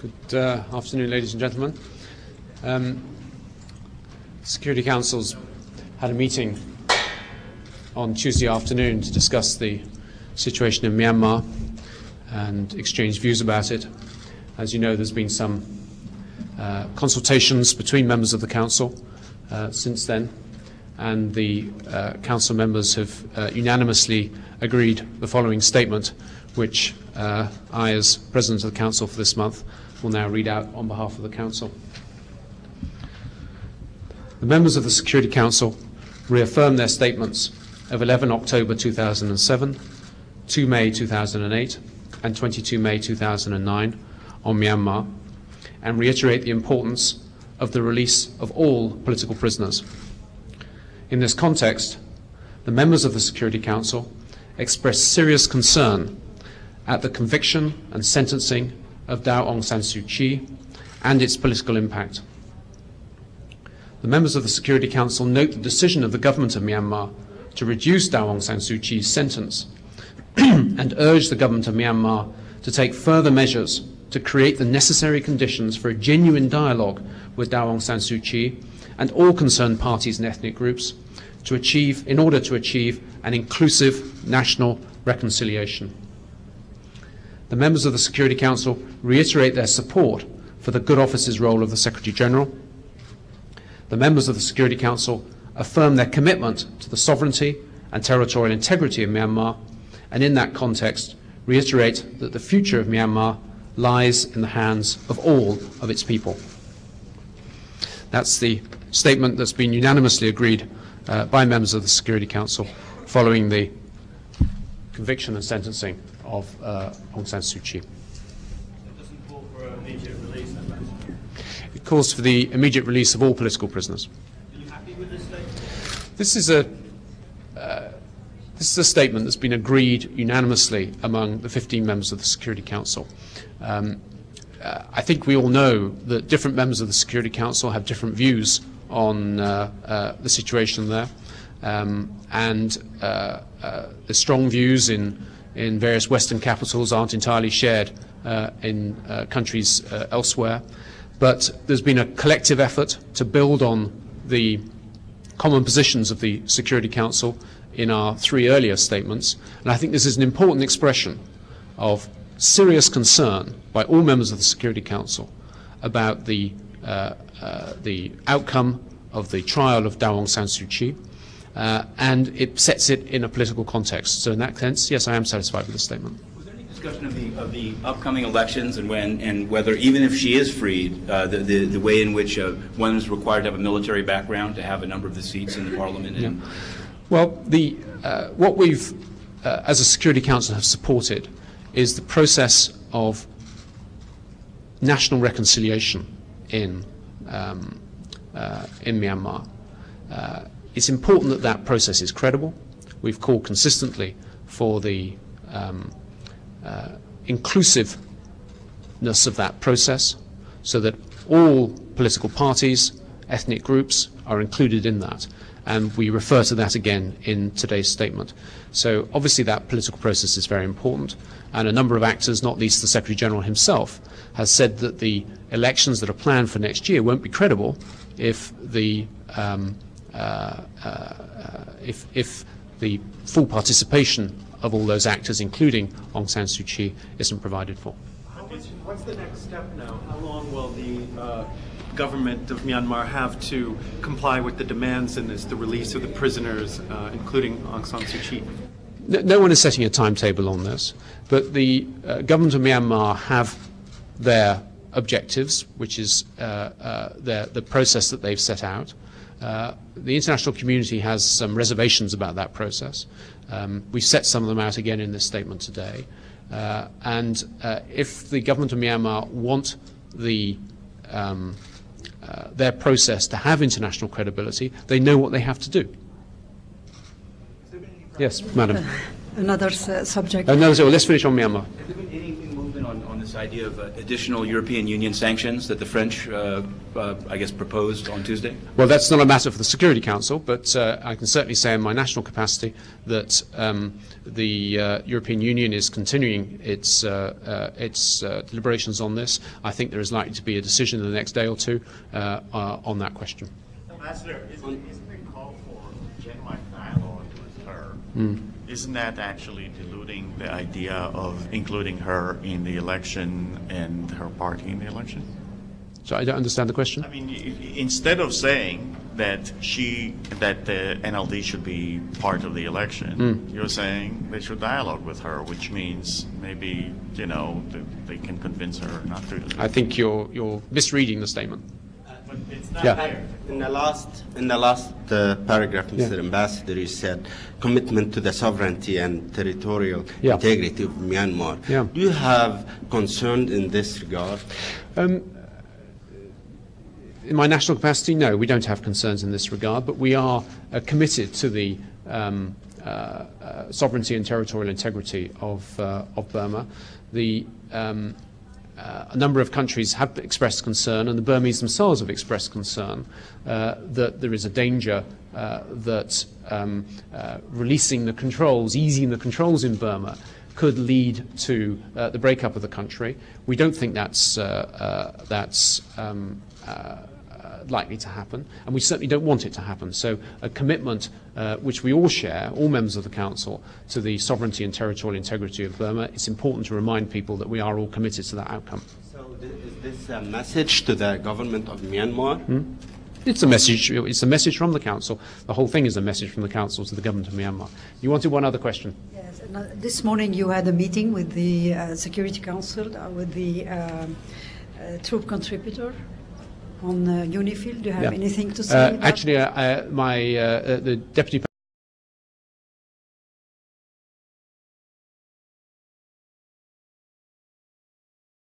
Good afternoon, ladies and gentlemen. Security Council's had a meeting on Tuesday afternoon to discuss the situation in Myanmar and exchange views about it. As you know, there's been some consultations between members of the Council since then, and the Council members have unanimously agreed the following statement, which I, as President of the Council for this month, will now read out on behalf of the Council. The members of the Security Council reaffirm their statements of 11 October 2007, 2 May 2008 and 22 May 2009 on Myanmar, and reiterate the importance of the release of all political prisoners. In this context, the members of the Security Council express serious concern at the conviction and sentencing of Daw Aung San Suu Kyi and its political impact. The members of the Security Council note the decision of the government of Myanmar to reduce Daw Aung San Suu Kyi's sentence and urge the government of Myanmar to take further measures to create the necessary conditions for a genuine dialogue with Daw Aung San Suu Kyi and all concerned parties and ethnic groups in order to achieve an inclusive national reconciliation. The members of the Security Council reiterate their support for the Good Office's role of the Secretary-General. The members of the Security Council affirm their commitment to the sovereignty and territorial integrity of Myanmar, and in that context reiterate that the future of Myanmar lies in the hands of all of its people. That's the statement that's been unanimously agreed by members of the Security Council following the conviction and sentencing of Aung San Suu Kyi. It doesn't call for an immediate release, Ambassador? It calls for the immediate release of all political prisoners. Are you happy with this statement? This is a statement that's been agreed unanimously among the 15 members of the Security Council. I think we all know that different members of the Security Council have different views on the situation there, and the strong views in various Western capitals aren't entirely shared in countries elsewhere. But there's been a collective effort to build on the common positions of the Security Council in our three earlier statements, and I think this is an important expression of serious concern by all members of the Security Council about the outcome of the trial of Daw Aung San Suu Kyi, and it sets it in a political context. So in that sense, yes, I am satisfied with the statement. Was there any discussion of the upcoming elections and whether, even if she is freed, the way in which one is required to have a military background to have a number of the seats in the parliament? Yeah. Well, what we've, as a Security Council, have supported is the process of national reconciliation in Myanmar. It's important that that process is credible. We've called consistently for the inclusiveness of that process so that all political parties, ethnic groups are included in that. And we refer to that again in today's statement. So obviously that political process is very important, and a number of actors, not least the Secretary-General himself, has said that the elections that are planned for next year won't be credible if the full participation of all those actors, including Aung San Suu Kyi, isn't provided for. What's the next step now? How long will the government of Myanmar have to comply with the demands in this, the release of the prisoners, including Aung San Suu Kyi? No one is setting a timetable on this, but the government of Myanmar have their objectives, which is the process that they've set out. The international community has some reservations about that process. We've set some of them out again in this statement today. And if the government of Myanmar want their process to have international credibility, they know what they have to do. Yes, Madam. Another subject. No, so let's finish on Myanmar. Has there been any movement on this idea of additional European Union sanctions that the French, I guess, proposed on Tuesday? Well, that's not a matter for the Security Council, but I can certainly say in my national capacity that the European Union is continuing its deliberations on this. I think there is likely to be a decision in the next day or two on that question. Ambassador, isn't the call for genuine dialogue with her? Isn't that actually diluting the idea of including her in the election and her party in the election? So I don't understand the question. I mean, instead of saying that the NLD should be part of the election, you're saying they should dialogue with her, which means maybe they can convince her not to. I think you're misreading the statement. But it's not Yeah. In the last paragraph, Mr. Ambassador, you said commitment to the sovereignty and territorial Yeah. integrity of Myanmar. Yeah. Do you have concern in this regard? In my national capacity, no, we don't have concerns in this regard, but we are committed to the sovereignty and territorial integrity of Burma. A number of countries have expressed concern, and the Burmese themselves have expressed concern that there is a danger that releasing the controls, easing the controls in Burma, could lead to the breakup of the country. We don't think that's likely to happen, and we certainly don't want it to happen. So a commitment which we all share, all members of the Council, to the sovereignty and territorial integrity of Burma, it's important to remind people that we are all committed to that outcome. So is this a message to the government of Myanmar? It's a message from the Council. The whole thing is a message from the Council to the government of Myanmar. You wanted one other question? Yes. This morning you had a meeting with the Security Council, with the troop contributor on UNIFIL. Do you have anything to say about Actually, the Deputy